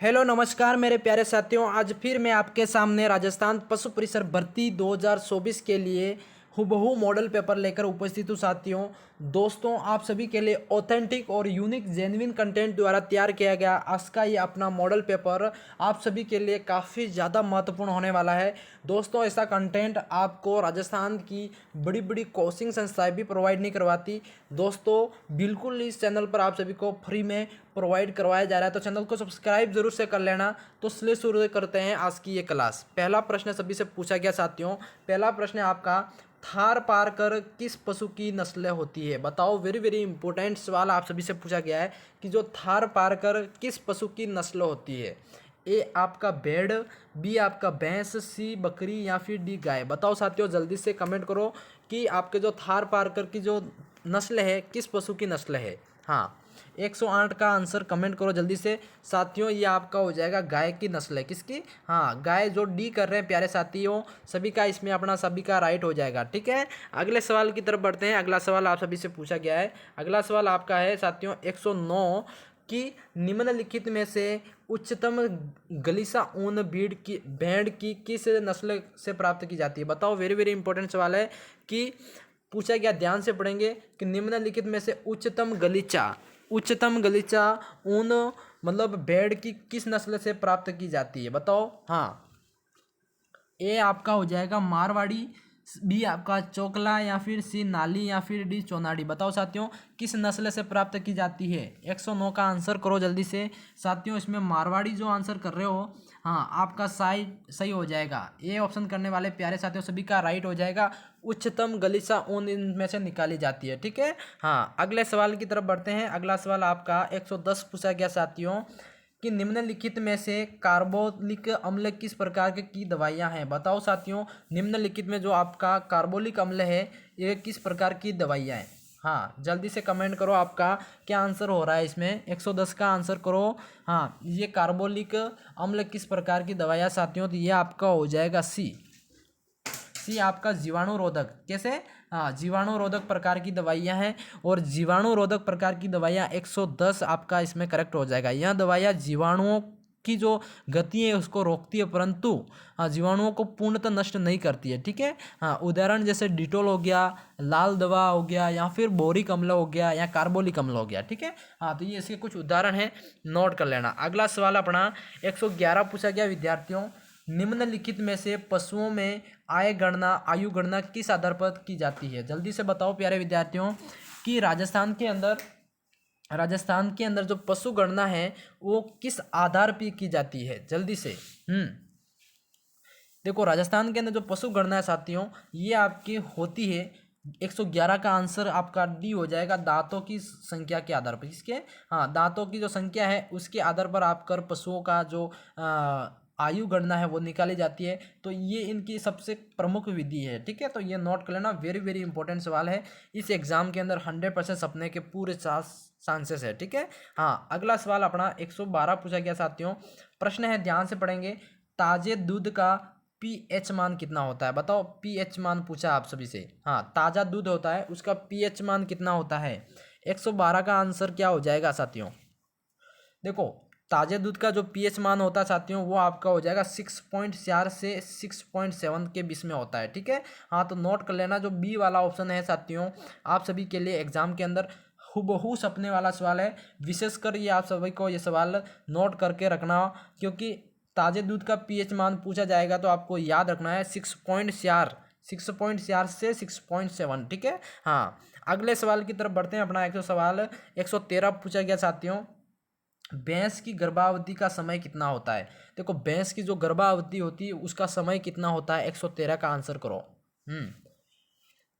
Hello नमस्कार मेरे प्यारे साथियों। आज फिर मैं आपके सामने राजस्थान पशु परिसर भर्ती 2024 के लिए हूबहू मॉडल पेपर लेकर उपस्थित हूँ साथियों। दोस्तों, आप सभी के लिए ऑथेंटिक और यूनिक जेन्युइन कंटेंट द्वारा तैयार किया गया आज का ये अपना मॉडल पेपर आप सभी के लिए काफ़ी ज़्यादा महत्वपूर्ण होने वाला है। दोस्तों, ऐसा कंटेंट आपको राजस्थान की बड़ी बड़ी कोचिंग संस्थाएं भी प्रोवाइड नहीं करवाती। दोस्तों, बिल्कुल इस चैनल पर आप सभी को फ्री में प्रोवाइड करवाया जा रहा है, तो चैनल को सब्सक्राइब जरूर से कर लेना। तो चलिए शुरू करते हैं आज की ये क्लास। पहला प्रश्न सभी से पूछा गया साथियों। पहला प्रश्न है आपका, थार पारकर किस पशु की नस्ल होती है? बताओ, वेरी वेरी इंपॉर्टेंट सवाल आप सभी से पूछा गया है कि जो थार पारकर किस पशु की नस्ल होती है। ए आपका भेड़, बी आपका भैंस, सी बकरी या फिर डी गाय। बताओ साथियों, जल्दी से कमेंट करो कि आपके जो थार पारकर की जो नस्ल है किस पशु की नस्ल है। हाँ, 108 का आंसर कमेंट करो जल्दी से साथियों। ये आपका हो जाएगा गाय की नस्ल है। किसकी? हाँ, गाय। जो डी कर रहे हैं प्यारे साथियों, सभी का इसमें अपना सभी का राइट हो जाएगा। ठीक है, अगले सवाल की तरफ बढ़ते हैं। अगला सवाल आप सभी से पूछा गया है। अगला सवाल आपका है साथियों 109 कि निम्नलिखित में से उच्चतम गलीसा ऊन भेड़ की किस नस्ल से प्राप्त की जाती है? बताओ, वेरी वेरी इंपॉर्टेंट सवाल है कि पूछा गया, ध्यान से पढ़ेंगे कि निम्नलिखित में से उच्चतम गलीचा ऊन मतलब भेड़ की किस नस्ल से प्राप्त की जाती है? बताओ। हाँ, ए आपका हो जाएगा मारवाड़ी, बी आपका चोकला या फिर सी नाली या फिर डी चौनाड़ी। बताओ साथियों, किस नस्ल से प्राप्त की जाती है? 109 का आंसर करो जल्दी से साथियों। इसमें मारवाड़ी जो आंसर कर रहे हो, हाँ, आपका सही हो जाएगा। ए ऑप्शन करने वाले प्यारे साथियों सभी का राइट हो जाएगा। उच्चतम गलीचा ऊन इनमें से निकाली जाती है। ठीक है, हाँ, अगले सवाल की तरफ बढ़ते हैं। अगला सवाल आपका 110 पूछा गया साथियों कि निम्नलिखित में से कार्बोलिक अम्ल किस प्रकार की दवाइयाँ हैं? बताओ साथियों, निम्नलिखित में जो आपका कार्बोलिक अम्ल है ये किस प्रकार की दवाइयाँ हैं? हाँ, जल्दी से कमेंट करो आपका क्या आंसर हो रहा है इसमें। 110 का आंसर करो। हाँ, ये कार्बोलिक अम्ल किस प्रकार की दवाइयाँ साथियों, तो ये आपका हो जाएगा सी आपका जीवाणु रोधक। कैसे? हाँ, जीवाणु रोधक प्रकार की दवाइयाँ हैं। और जीवाणु रोधक प्रकार की दवाइयाँ 110 आपका इसमें करेक्ट हो जाएगा। यह दवाइयाँ जीवाणुओं की जो गति है उसको रोकती है, परंतु हाँ, जीवाणुओं को पूर्णतः नष्ट नहीं करती है। ठीक है, हाँ, उदाहरण जैसे डिटोल हो गया, लाल दवा हो गया, या फिर बोरिक अम्ल हो गया, या कार्बोलिक अम्ल हो गया। ठीक है, हाँ, तो ये इसके कुछ उदाहरण हैं, नोट कर लेना। अगला सवाल अपना 111 पूछा गया विद्यार्थियों, निम्नलिखित में से पशुओं में आयु गणना किस आधार पर की जाती है? जल्दी से बताओ प्यारे विद्यार्थियों कि राजस्थान के अंदर जो पशु गणना है वो किस आधार पर की जाती है? जल्दी से। देखो, राजस्थान के अंदर जो पशु गणना है साथियों, ये आपकी होती है 111 का आंसर आपका डी हो जाएगा, दांतों की संख्या के आधार पर। किसके? हाँ, दांतों की जो संख्या है उसके आधार पर आपकर पशुओं का जो आयु गणना है वो निकाली जाती है। तो ये इनकी सबसे प्रमुख विधि है। ठीक है, तो ये नोट कर लेना, वेरी वेरी इंपॉर्टेंट सवाल है। इस एग्जाम के अंदर 100% सपने के पूरे चांसेस है। ठीक है, हाँ, अगला सवाल अपना 112 पूछा गया साथियों। प्रश्न है, ध्यान से पढ़ेंगे, ताजे दूध का पीएच मान कितना होता है? बताओ, पीएच मान पूछा आप सभी से। हाँ, ताजा दूध होता है उसका पीएच मान कितना होता है? 112 का आंसर क्या हो जाएगा साथियों? देखो, ताजे दूध का जो पीएच मान होता है साथियों वो आपका हो जाएगा 6.4 से 6.7 के बीच में होता है। ठीक है, हाँ, तो नोट कर लेना, जो बी वाला ऑप्शन है साथियों आप सभी के लिए एग्जाम के अंदर हूबहू सपने वाला सवाल है। विशेषकर ये आप सभी को ये सवाल नोट करके रखना, क्योंकि ताजे दूध का पीएच मान पूछा जाएगा तो आपको याद रखना है 6.4 से 6.7। ठीक है, हाँ, अगले सवाल की तरफ बढ़ते हैं। अपना 113 पूछा गया साथियों, भैंस की गर्भावधि का समय कितना होता है? देखो, भैंस की जो गर्भावधि होती है उसका समय कितना होता है? 113 का आंसर करो।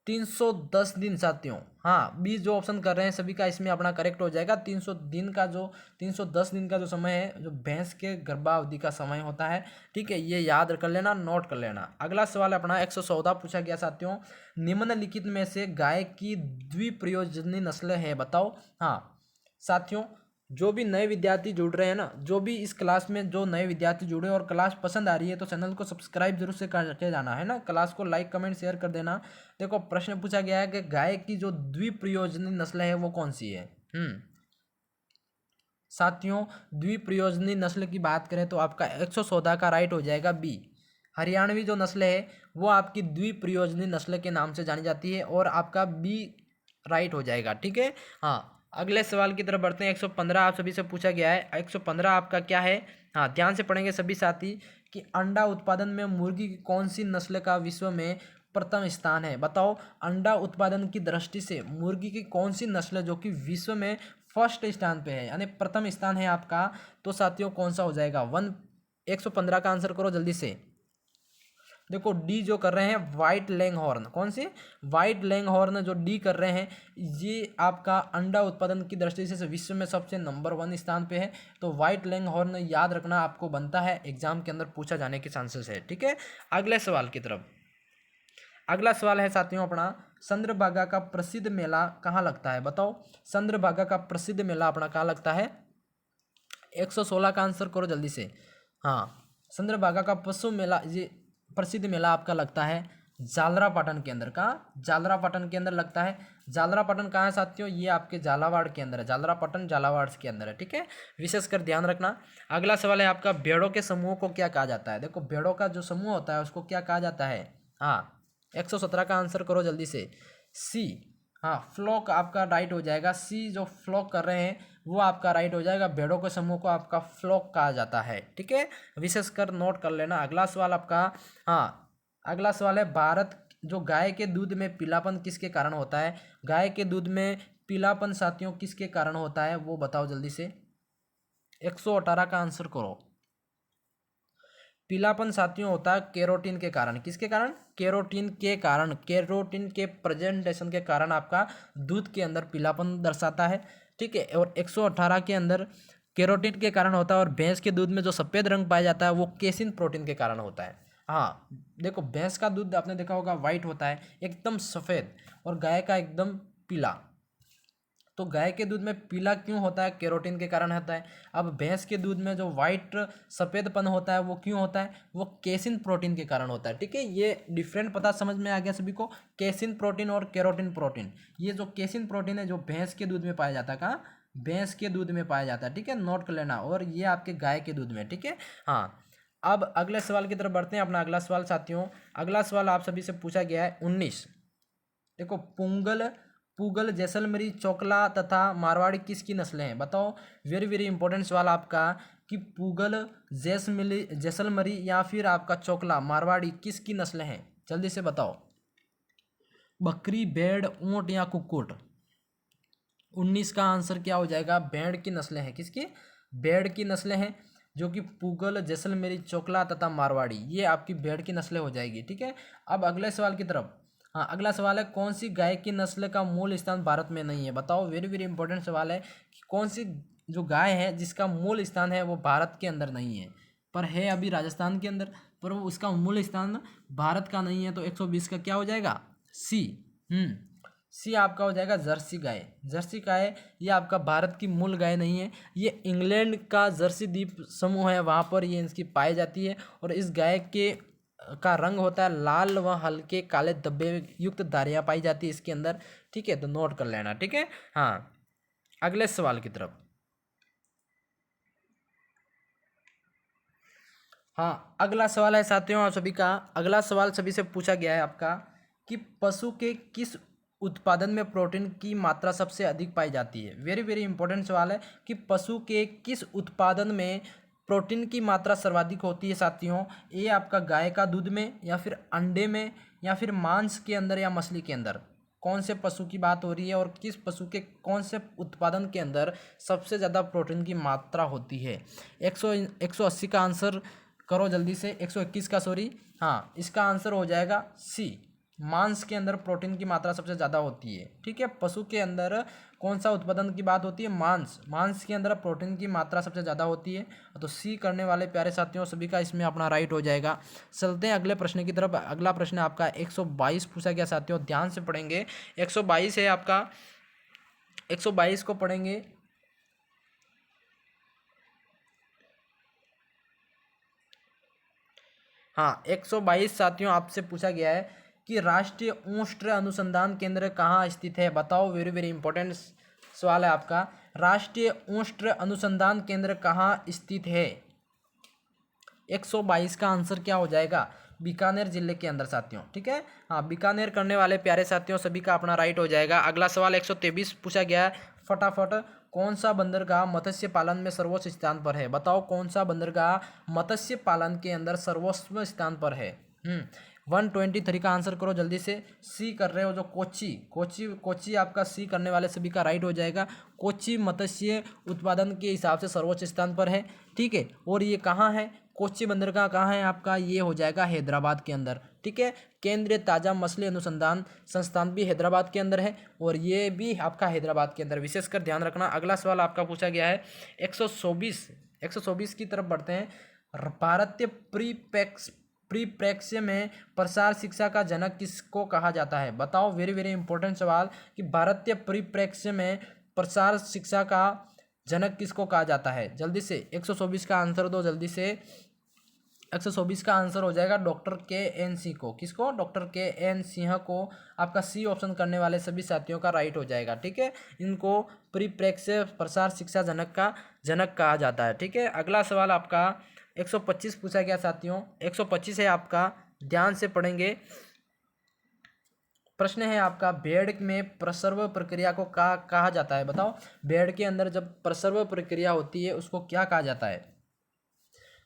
310 दिन साथियों। हाँ, 20 जो ऑप्शन कर रहे हैं सभी का इसमें अपना करेक्ट हो जाएगा। 310 दिन का जो समय है जो भैंस के गर्भावधि का समय होता है। ठीक है, ये याद कर लेना, नोट कर लेना। अगला सवाल अपना 114 पूछा गया साथियों, निम्नलिखित में से गाय की द्विप्रयोजनी नस्ल है? बताओ। हाँ साथियों, जो भी नए विद्यार्थी जुड़ रहे हैं ना, जो भी इस क्लास में जो नए विद्यार्थी जुड़े और क्लास पसंद आ रही है तो चैनल को सब्सक्राइब जरूर से करके जाना है ना, क्लास को लाइक कमेंट शेयर कर देना। देखो, प्रश्न पूछा गया है कि गाय की जो द्विप्रयोजनी नस्ल है वो कौन सी है? साथियों द्विप्रयोजनी नस्ल की बात करें तो आपका 114 का राइट हो जाएगा बी। हरियाणवी जो नस्ल है वो आपकी द्विप्रयोजनी नस्ल के नाम से जानी जाती है और आपका बी राइट हो जाएगा। ठीक है। हाँ, अगले सवाल की तरफ बढ़ते हैं। 115 आप सभी से पूछा गया है। 115 आपका क्या है? हाँ, ध्यान से पढ़ेंगे सभी साथी कि अंडा उत्पादन में मुर्गी की कौन सी नस्ल का विश्व में प्रथम स्थान है? बताओ, अंडा उत्पादन की दृष्टि से मुर्गी की कौन सी नस्ल जो कि विश्व में फर्स्ट स्थान पे है, यानी प्रथम स्थान है आपका, तो साथियों कौन सा हो जाएगा? 115 का आंसर करो जल्दी से। देखो डी जो कर रहे हैं व्हाइट लैंगहॉर्न, कौन सी? व्हाइट लैंगहॉर्न जो डी कर रहे हैं, ये आपका अंडा उत्पादन की दृष्टि से विश्व में सबसे नंबर 1 स्थान पे है। तो व्हाइट लैंगहॉर्न याद रखना आपको बनता है, एग्जाम के अंदर पूछा जाने के चांसेस है। ठीक है, अगले सवाल की तरफ। अगला सवाल है साथियों अपना, चंद्रभागा का प्रसिद्ध मेला कहाँ लगता है? बताओ, चंद्रभागा का प्रसिद्ध मेला अपना कहाँ लगता है? 116 का आंसर करो जल्दी से। हाँ, चंद्रभागा का पशु मेला, ये प्रसिद्ध मेला आपका लगता है झालरापाटन के अंदर। कहाँ? झालरापाटन के अंदर लगता है। झालरापाटन कहाँ है साथियों? ये आपके झालावाड़ के अंदर है। झालरापाटन झालावाड़ के अंदर है। ठीक है, विशेषकर ध्यान रखना। अगला सवाल है आपका, भेड़ों के समूह को क्या कहा जाता है? देखो भेड़ों का जो समूह होता है उसको क्या कहा जाता है? हाँ, 117 का आंसर करो जल्दी से। सी। हाँ, फ्लॉक आपका राइट हो जाएगा। सी जो फ्लॉक कर रहे हैं वो आपका राइट हो जाएगा। भेड़ों के समूह को आपका फ्लॉक कहा जाता है। ठीक है, विशेषकर नोट कर लेना। अगला सवाल आपका, हाँ, अगला सवाल है, भारत जो गाय के दूध में पीलापन किसके कारण होता है? गाय के दूध में पीलापन साथियों किसके कारण होता है वो बताओ जल्दी से। 118 का आंसर करो। पीलापन साथियों होता है केरोटीन के कारण। किसके कारण? केरोटीन के कारण। केरोटीन के प्रेजेंटेशन के कारण आपका दूध के अंदर पीलापन दर्शाता है। ठीक है, और 118 के अंदर केरोटीन के कारण होता है। और भैंस के दूध में जो सफ़ेद रंग पाया जाता है वो केसिन प्रोटीन के कारण होता है। हाँ, देखो भैंस का दूध आपने देखा होगा वाइट होता है एकदम सफ़ेद, और गाय का एकदम पीला। तो गाय के दूध में पीला क्यों होता है? केरोटीन के कारण होता है। अब भैंस के दूध में जो वाइट सफ़ेदपन होता है वो क्यों होता है? वो केसिन प्रोटीन के कारण होता है। ठीक है, ये डिफरेंट पता समझ में आ गया सभी को? केसिन प्रोटीन और केरोटीन प्रोटीन। ये जो केसिन प्रोटीन है जो भैंस के दूध में पाया जाता है, कहाँ? भैंस के दूध में पाया जाता है। ठीक है, नोट कर लेना। और ये आपके गाय के दूध में। ठीक है, हाँ। अब अगले सवाल की तरफ बढ़ते हैं। अपना अगला सवाल साथियों, अगला सवाल आप सभी से पूछा गया है 19। देखो, पुंगल, पूगल, जैसलमेरी, चोकला तथा मारवाड़ी किसकी नस्लें हैं? बताओ, वेरी वेरी इंपॉर्टेंट सवाल आपका कि पूगल, जैसलमेरी या फिर आपका चोकला मारवाड़ी किसकी नस्लें हैं? जल्दी से बताओ। बकरी, भेड़, ऊंट या कुक्कुट? 19 का आंसर क्या हो जाएगा? भेड़ की नस्लें हैं। किसकी? भेड़ की नस्लें हैं, जो कि पूगल, जैसलमेरी, चोकला तथा मारवाड़ी, ये आपकी भेड़ की नस्लें हो जाएगी। ठीक है, अब अगले सवाल की तरफ। हाँ, अगला सवाल है, कौन सी गाय की नस्ल का मूल स्थान भारत में नहीं है? बताओ, वेरी वेरी इंपॉर्टेंट सवाल है कि कौन सी जो गाय है जिसका मूल स्थान है वो भारत के अंदर नहीं है, पर है अभी राजस्थान के अंदर, पर वो उसका मूल स्थान भारत का नहीं है। तो 120 का क्या हो जाएगा? सी। सी आपका हो जाएगा जर्सी गाय। जर्सी गाय ये आपका भारत की मूल गाय नहीं है, ये इंग्लैंड का जर्सी द्वीप समूह है, वहाँ पर ये इसकी पाई जाती है। और इस गाय के का रंग होता है लाल व हल्के काले धब्बे युक्त धारियाँ पाई जाती है इसके अंदर। ठीक है, तो नोट कर लेना। ठीक है, हाँ, अगले सवाल की तरफ। हाँ, अगला सवाल है साथियों आप सभी का, अगला सवाल सभी से पूछा गया है आपका कि पशु के किस उत्पादन में प्रोटीन की मात्रा सबसे अधिक पाई जाती है? वेरी वेरी इंपॉर्टेंट सवाल है कि पशु के किस उत्पादन में प्रोटीन की मात्रा सर्वाधिक होती है साथियों? ये आपका गाय का दूध में, या फिर अंडे में, या फिर मांस के अंदर, या मछली के अंदर? कौन से पशु की बात हो रही है और किस पशु के कौन से उत्पादन के अंदर सबसे ज़्यादा प्रोटीन की मात्रा होती है? 180 का आंसर करो जल्दी से। 121 का, सॉरी। हाँ, इसका आंसर हो जाएगा सी। मांस के अंदर प्रोटीन की मात्रा सबसे ज़्यादा होती है। ठीक है, पशु के अंदर कौन सा उत्पादन की बात होती है? मांस। मांस के अंदर प्रोटीन की मात्रा सबसे ज़्यादा होती है। तो सी करने वाले प्यारे साथियों सभी का इसमें अपना राइट हो जाएगा। चलते हैं अगले प्रश्न की तरफ। अगला प्रश्न आपका 122 पूछा गया साथियों, ध्यान से पढ़ेंगे। 122 है आपका, 122 को पढ़ेंगे। हाँ, 122 साथियों आपसे पूछा गया है कि राष्ट्रीय उष्ण अनुसंधान केंद्र कहाँ स्थित है? बताओ, वेरी वेरी इंपॉर्टेंट सवाल है आपका, राष्ट्रीय उष्ण अनुसंधान केंद्र कहाँ स्थित है? 122 का आंसर क्या हो जाएगा? बीकानेर जिले के अंदर साथियों, ठीक है। हाँ, बीकानेर करने वाले प्यारे साथियों सभी का अपना राइट हो जाएगा। अगला सवाल 123 पूछा गया है, फटाफट। कौन सा बंदरगाह मत्स्य पालन में सर्वोच्च स्थान पर है? बताओ कौन सा बंदरगाह मत्स्य पालन के अंदर सर्वोच्च स्थान पर है? 123 का आंसर करो जल्दी से। सी कर रहे हो जो कोच्चि, कोच्चि आपका सी करने वाले सभी का राइट हो जाएगा। कोच्चि मत्स्य उत्पादन के हिसाब से सर्वोच्च स्थान पर है, ठीक है। और ये कहाँ है? कोच्चि बंदरगाह कहाँ है आपका? ये हो जाएगा हैदराबाद के अंदर, ठीक है। केंद्रीय ताजा मछली अनुसंधान संस्थान भी हैदराबाद के अंदर है और ये भी आपका हैदराबाद के अंदर, विशेषकर ध्यान रखना। अगला सवाल आपका पूछा गया है 124 की तरफ बढ़ते हैं। भारतीय परिप्रेक्ष्य में प्रसार शिक्षा का जनक किसको कहा जाता है? बताओ, वेरी वेरी इंपॉर्टेंट सवाल, कि भारतीय परिप्रेक्ष्य में प्रसार शिक्षा का जनक किसको कहा जाता है? जल्दी से 124 का आंसर दो जल्दी से। 124 का आंसर हो जाएगा डॉक्टर के.एन. सिंह को। किसको? Doctor K. N.. सिंह को। आपका सी ऑप्शन करने वाले सभी साथियों का राइट हो जाएगा, ठीक है। इनको परिप्रेक्ष्य प्रसार शिक्षा जनक कहा जाता है, ठीक है। अगला सवाल आपका 125 पूछा गया साथियों। 125 है आपका, ध्यान से पढ़ेंगे। प्रश्न है आपका, भेड़ में प्रसव प्रक्रिया को कहा जाता है? बताओ, भेड़ के अंदर जब प्रसव प्रक्रिया होती है उसको क्या कहा जाता है?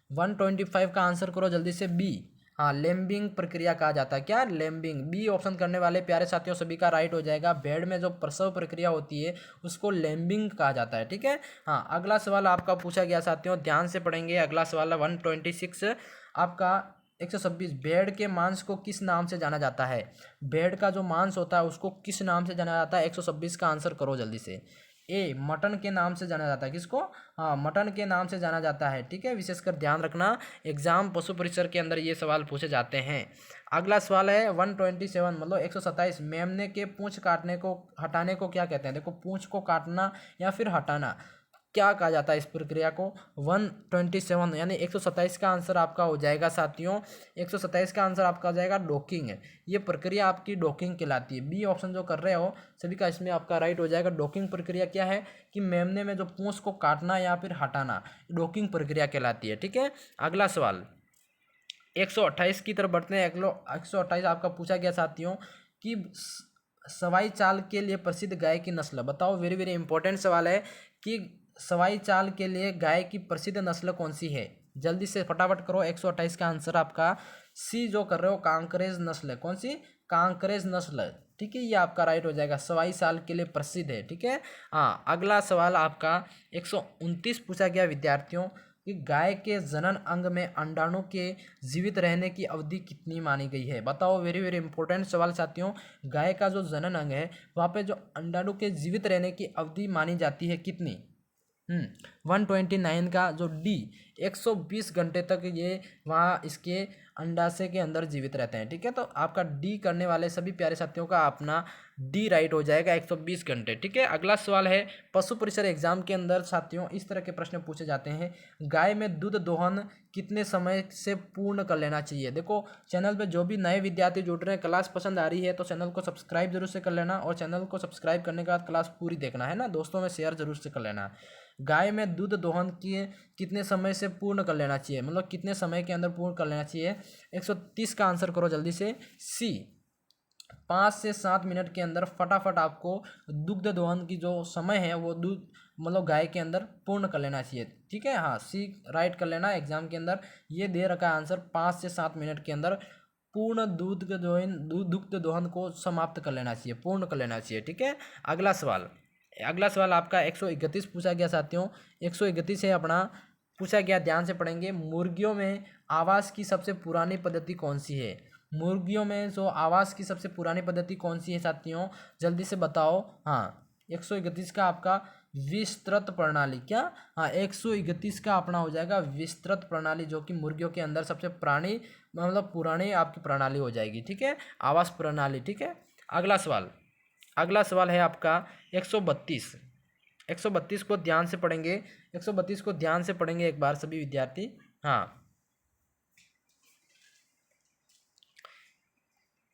125 का आंसर करो जल्दी से। बी, हाँ, लेम्बिंग प्रक्रिया कहा जाता है। क्या? लेम्बिंग। बी ऑप्शन करने वाले प्यारे साथियों सभी का राइट हो जाएगा। भेड़ में जो प्रसव प्रक्रिया होती है उसको लेम्बिंग कहा जाता है, ठीक है। हाँ, अगला सवाल आपका पूछा गया साथियों, ध्यान से पढ़ेंगे। अगला सवाल है 126 आपका। 126, भेड़ के मांस को किस नाम से जाना जाता है? भेड़ का जो मांस होता है उसको किस नाम से जाना जाता है? 126 का आंसर करो जल्दी से। ए, मटन के नाम से जाना जाता है। किसको? हाँ, मटन के नाम से जाना जाता है, ठीक है। विशेषकर ध्यान रखना, एग्जाम पशु परिसर के अंदर ये सवाल पूछे जाते हैं। अगला सवाल है 127 मतलब 127, मेमने के पूंछ काटने को हटाने को क्या कहते हैं? देखो, पूंछ को काटना या फिर हटाना क्या कहा जाता है इस प्रक्रिया को? 127 यानी 127 का आंसर आपका हो जाएगा साथियों। 127 का आंसर आपका हो जाएगा डॉकिंग है। ये प्रक्रिया आपकी डॉकिंग कहलाती है। बी ऑप्शन जो कर रहे हो सभी का इसमें आपका राइट हो जाएगा। डॉकिंग प्रक्रिया क्या है? कि मेमने में जो पूंछ को काटना या फिर हटाना, डॉकिंग प्रक्रिया कहलाती है, ठीक है। अगला सवाल 128 की तरफ बढ़ते हैं। 128 आपका पूछा गया साथियों कि सवाई चाल के लिए प्रसिद्ध गाय की नस्ल। बताओ, वेरी वेरी इंपॉर्टेंट सवाल है कि सवाई चाल के लिए गाय की प्रसिद्ध नस्ल कौन सी है? जल्दी से फटाफट करो। 128 का आंसर आपका सी जो कर रहे हो, कांकरेज नस्ल है। कौन सी? कांकरेज नस्ल, ठीक है। ये आपका राइट हो जाएगा, सवाई चाल के लिए प्रसिद्ध है, ठीक है। हाँ, अगला सवाल आपका 129 पूछा गया विद्यार्थियों कि गाय के जनन अंग में अंडाणु के जीवित रहने की अवधि कितनी मानी गई है? बताओ, वेरी वेरी इंपॉर्टेंट सवाल साथियों। गाय का जो जनन अंग है वहाँ पे जो अंडाणु के जीवित रहने की अवधि मानी जाती है कितनी? 129 का जो डी, 120 घंटे तक ये वहाँ इसके अंडाशय के अंदर जीवित रहते हैं, ठीक है। तो आपका डी करने वाले सभी प्यारे साथियों का अपना डी राइट हो जाएगा, 120 घंटे, ठीक है। अगला सवाल है पशु परिसर एग्जाम के अंदर साथियों इस तरह के प्रश्न पूछे जाते हैं, गाय में दूध दोहन कितने समय से पूर्ण कर लेना चाहिए? देखो, चैनल पे जो भी नए विद्यार्थी जुड़ रहे हैं, क्लास पसंद आ रही है तो चैनल को सब्सक्राइब जरूर से कर लेना, और चैनल को सब्सक्राइब करने के बाद क्लास पूरी देखना है ना, दोस्तों में शेयर जरूर से कर लेना। गाय में दूध दोहन कितने समय से पूर्ण कर लेना चाहिए, मतलब कितने समय के अंदर पूर्ण कर लेना चाहिए? 130 का आंसर करो जल्दी से। सी, 5 से 7 मिनट के अंदर फटाफट आपको दुग्ध दोहन की जो समय है वो दूध मतलब गाय के अंदर पूर्ण कर लेना चाहिए, ठीक है। हाँ, सी राइट कर लेना। एग्जाम के अंदर ये दे रखा है आंसर, 5 से 7 मिनट के अंदर पूर्ण दुग्ध दोहन को समाप्त कर लेना चाहिए, पूर्ण कर लेना चाहिए, ठीक है। अगला सवाल आपका 131 पूछा गया साथियों। 131 है अपना, पूछा गया, ध्यान से पढ़ेंगे। मुर्गियों में आवास की सबसे पुरानी पद्धति कौन सी है? मुर्गियों में जो आवास की सबसे पुरानी पद्धति कौन सी है साथियों? जल्दी से बताओ। हाँ, 131 का आपका विस्तृत प्रणाली। क्या? हाँ, 131 का अपना हो जाएगा विस्तृत प्रणाली, जो कि मुर्गियों के अंदर सबसे पुरानी मतलब पुरानी आपकी प्रणाली हो जाएगी, ठीक है, आवास प्रणाली, ठीक है। अगला सवाल है आपका 132। 132 को ध्यान से पढ़ेंगे। 132 को ध्यान से पढ़ेंगे एक बार सभी विद्यार्थी। हाँ,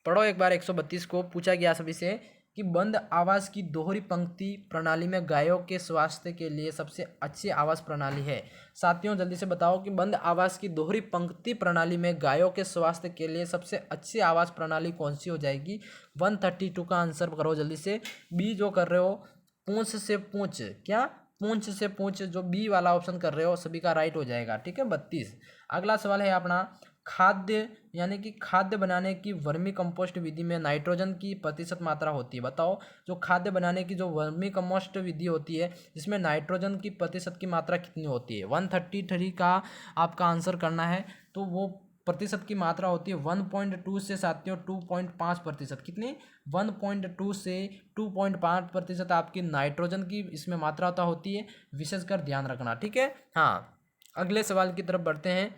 पढ़ो एक बार 132 को। पूछा गया सभी से कि बंद आवाज़ की दोहरी पंक्ति प्रणाली में गायों के स्वास्थ्य के लिए सबसे अच्छी आवाज़ प्रणाली है। साथियों जल्दी से बताओ कि बंद आवाज़ की दोहरी पंक्ति प्रणाली में गायों के स्वास्थ्य के लिए सबसे अच्छी आवाज़ प्रणाली कौन सी हो जाएगी। 132 का आंसर करो जल्दी से। बी जो कर रहे हो पूंछ से पूंछ, क्या पूंछ से पूंछ, जो बी वाला ऑप्शन कर रहे हो सभी का राइट हो जाएगा। ठीक है 32। अगला सवाल है अपना, खाद्य यानी कि खाद्य बनाने की वर्मी कंपोस्ट विधि में नाइट्रोजन की प्रतिशत मात्रा होती है। बताओ जो खाद्य बनाने की जो वर्मी कंपोस्ट विधि होती है जिसमें नाइट्रोजन की प्रतिशत की मात्रा कितनी होती है। 133 का आपका आंसर करना है। तो वो प्रतिशत की मात्रा होती है 1.2 से साथियों 2.5%। कितनी 1.2 से 2.5% आपकी नाइट्रोजन की इसमें मात्रा होती है, विशेषकर ध्यान रखना। ठीक है हाँ, अगले सवाल की तरफ बढ़ते हैं।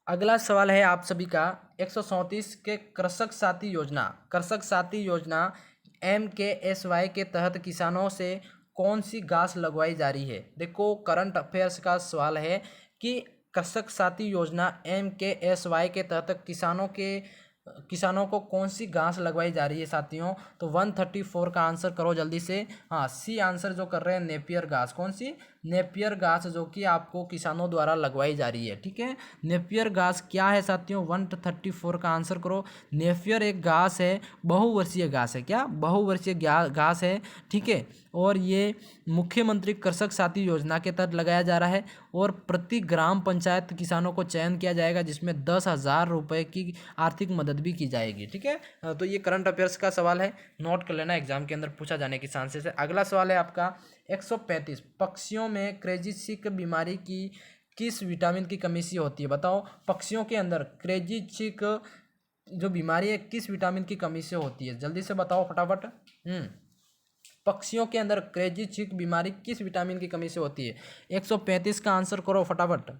अगला सवाल है आप सभी का 137 के कृषक साथी योजना। कृषक साथी योजना MKSY के तहत किसानों से कौन सी घास लगवाई जा रही है। देखो करंट अफेयर्स का सवाल है कि कृषक साथी योजना MKSY के तहत किसानों को कौन सी घास लगवाई जा रही है साथियों। तो 134 का आंसर करो जल्दी से। हाँ सी आंसर जो कर रहे हैं नेपियर घास, कौन सी नेपियर घास जो कि आपको किसानों द्वारा लगवाई जा रही है। ठीक है नेपियर घास क्या है साथियों, 134 का आंसर करो। नेपियर एक घास है, बहुवर्षीय घास है, क्या बहुवर्षीय घास है। ठीक है और ये मुख्यमंत्री कृषक साथी योजना के तहत लगाया जा रहा है और प्रति ग्राम पंचायत किसानों को चयन किया जाएगा जिसमें 10,000 रुपये की आर्थिक मदद भी की जाएगी। ठीक है तो ये करंट अफेयर्स का सवाल है, नोट कर लेना, एग्जाम के अंदर पूछा जाने की चांसेस है। अगला सवाल है आपका 135, पक्षियों में क्रेजी सिक बीमारी की किस विटामिन की कमी से होती है। बताओ पक्षियों के अंदर क्रेजी सिक जो बीमारी है किस विटामिन की कमी से होती है, जल्दी से बताओ फटाफट। पक्षियों के अंदर क्रेजी चिक बीमारी किस विटामिन की कमी से होती है। 135 का आंसर करो फटाफट।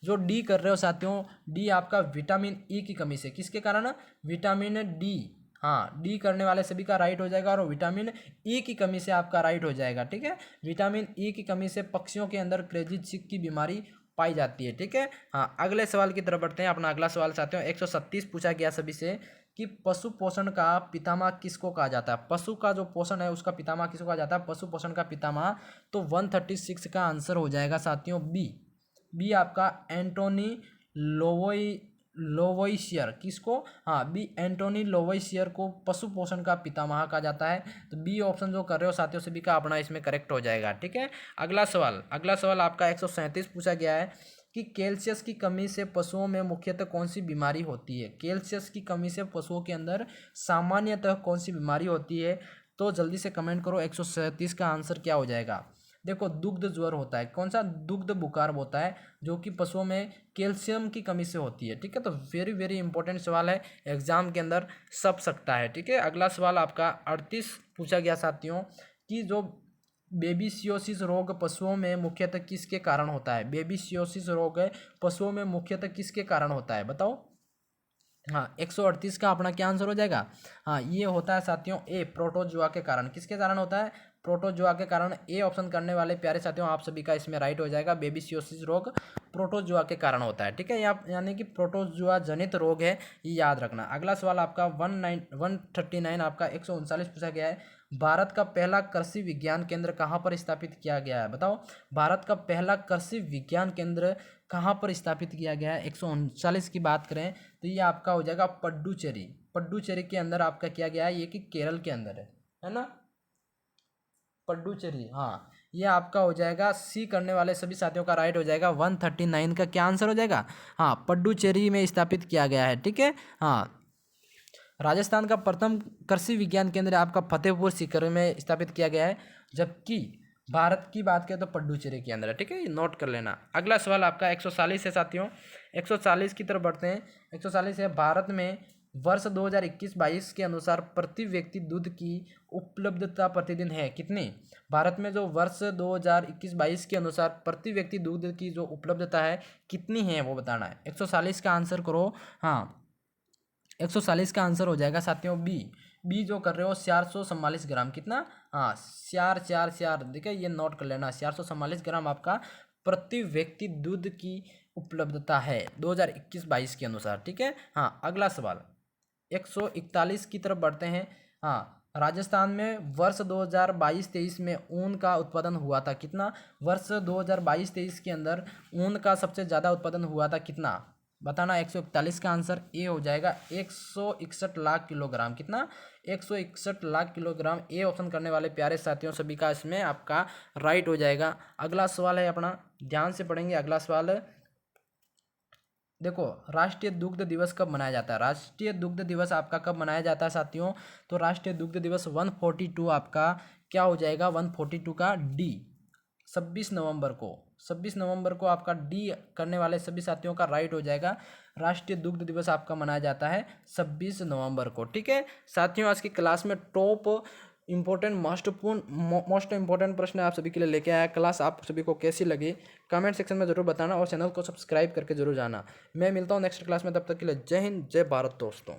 जो डी कर रहे हो साथियों, डी आपका विटामिन ई की कमी से, किसके कारण, विटामिन डी। हाँ डी करने वाले सभी का राइट हो जाएगा और विटामिन ई की कमी से आपका राइट हो जाएगा। ठीक है विटामिन ई की कमी से पक्षियों के अंदर क्रेजी चिक की बीमारी पाई जाती है। ठीक है हाँ, अगले सवाल की तरफ बढ़ते हैं। अपना अगला सवाल साथियों 137 पूछा गया सभी से कि पशु पोषण का पितामह किसको कहा जाता है। पशु का जो पोषण है उसका पितामह किसको कहा जाता है, पशु पोषण का पितामह। तो 136 का आंसर हो जाएगा साथियों बी आपका एंटोनी लोवोइशियर। किसको, हाँ बी एंटोनी लोवोइशियर को पशु पोषण का पितामह कहा जाता है। तो बी ऑप्शन जो कर रहे हो साथियों सभी का अपना इसमें करेक्ट हो जाएगा। ठीक है अगला सवाल आपका 137 पूछा गया है कि कैल्शियम की कमी से पशुओं में मुख्यतः कौन सी बीमारी होती है। कैल्शियम की कमी से पशुओं के अंदर सामान्यतः कौन सी बीमारी होती है। तो जल्दी से कमेंट करो 137 का आंसर क्या हो जाएगा। देखो दुग्ध ज्वर होता है, कौन सा, दुग्ध बुखार होता है जो कि पशुओं में कैल्शियम की कमी से होती है। ठीक है तो वेरी वेरी इंपॉर्टेंट सवाल है, एग्जाम के अंदर सब सकता है। ठीक है अगला सवाल आपका 38 पूछा गया साथियों कि जो बेबीसियोसिस रोग पशुओं में मुख्यतः किसके कारण होता है। बेबीसियोसिस रोग पशुओं में मुख्यतः किसके कारण होता है बताओ। हाँ 138 का अपना क्या आंसर हो जाएगा। हाँ ये होता है साथियों ए प्रोटोजुआ के कारण। किसके कारण होता है, प्रोटोजुआ के कारण। ए ऑप्शन करने वाले प्यारे साथियों आप सभी का इसमें राइट हो जाएगा। बेबीसियोसिस रोग प्रोटोजुआ के कारण होता है। ठीक है यानी कि प्रोटोजुआ जनित रोग है, ये याद रखना। अगला सवाल आपका 139 आपका 139 पूछा गया है, भारत का पहला कृषि विज्ञान केंद्र कहाँ पर स्थापित किया गया है। बताओ भारत का पहला कृषि विज्ञान केंद्र कहाँ पर स्थापित किया गया है। 139 की बात करें तो ये आपका हो जाएगा पड्डुचेरी के अंदर आपका किया गया है, ये कि केरल के अंदर है ना पड्डुचेरी। हाँ ये आपका हो जाएगा, सी करने वाले सभी साथियों का राइट हो जाएगा। 139 का क्या आंसर हो जाएगा, हाँ पड्डुचेरी में स्थापित किया गया है। ठीक है हाँ, राजस्थान का प्रथम कृषि विज्ञान केंद्र आपका फतेहपुर सीकरी में स्थापित किया गया है, जबकि भारत की बात करें तो पड्डुचेरी के अंदर है। ठीक है ये नोट कर लेना। अगला सवाल आपका 140 है साथियों, 140 की तरफ बढ़ते हैं। 140 है, भारत में वर्ष 2021-22 के अनुसार प्रति व्यक्ति दूध की उपलब्धता प्रतिदिन है कितनी। भारत में जो वर्ष 2021-22 के अनुसार प्रति व्यक्ति दूध की जो उपलब्धता है कितनी है वो बताना है। 140 का आंसर करो। हाँ 140 का आंसर हो जाएगा साथियों बी जो कर रहे हो 444 ग्राम। कितना, हाँ 4 देखिए ये नोट कर लेना, 444 ग्राम आपका प्रति व्यक्ति दूध की उपलब्धता है 2021-22 के अनुसार। ठीक है हाँ, अगला सवाल 141 की तरफ बढ़ते हैं। हाँ, राजस्थान में वर्ष 2022-23 में ऊन का उत्पादन हुआ था कितना? वर्ष 2022-23 के अंदर ऊन का सबसे ज़्यादा उत्पादन हुआ था कितना? बताना। 141 का आंसर ए हो जाएगा, 161 लाख किलोग्राम। कितना? 161 लाख किलोग्राम। ए ऑप्शन करने वाले प्यारे साथियों सभी का इसमें आपका राइट हो जाएगा। अगला सवाल है अपना, ध्यान से पढ़ेंगे। अगला सवाल देखो, राष्ट्रीय दुग्ध दिवस कब मनाया जाता है? राष्ट्रीय दुग्ध दिवस आपका कब मनाया जाता है साथियों? तो राष्ट्रीय दुग्ध दिवस 142 आपका क्या हो जाएगा? 142 का डी, 26 नवंबर को। 26 नवंबर को आपका डी करने वाले सभी साथियों का राइट हो जाएगा। राष्ट्रीय दुग्ध दिवस आपका मनाया जाता है 26 नवंबर को। ठीक है साथियों, आज की क्लास में टॉप इंपॉर्टेंट मोस्ट इंपॉर्टेंट प्रश्न आप सभी के लिए लेके आया। क्लास आप सभी को कैसी लगी कमेंट सेक्शन में जरूर बताना और चैनल को सब्सक्राइब करके जरूर जाना। मैं मिलता हूँ नेक्स्ट क्लास में, तब तक के लिए जय हिंद, जय भारत दोस्तों।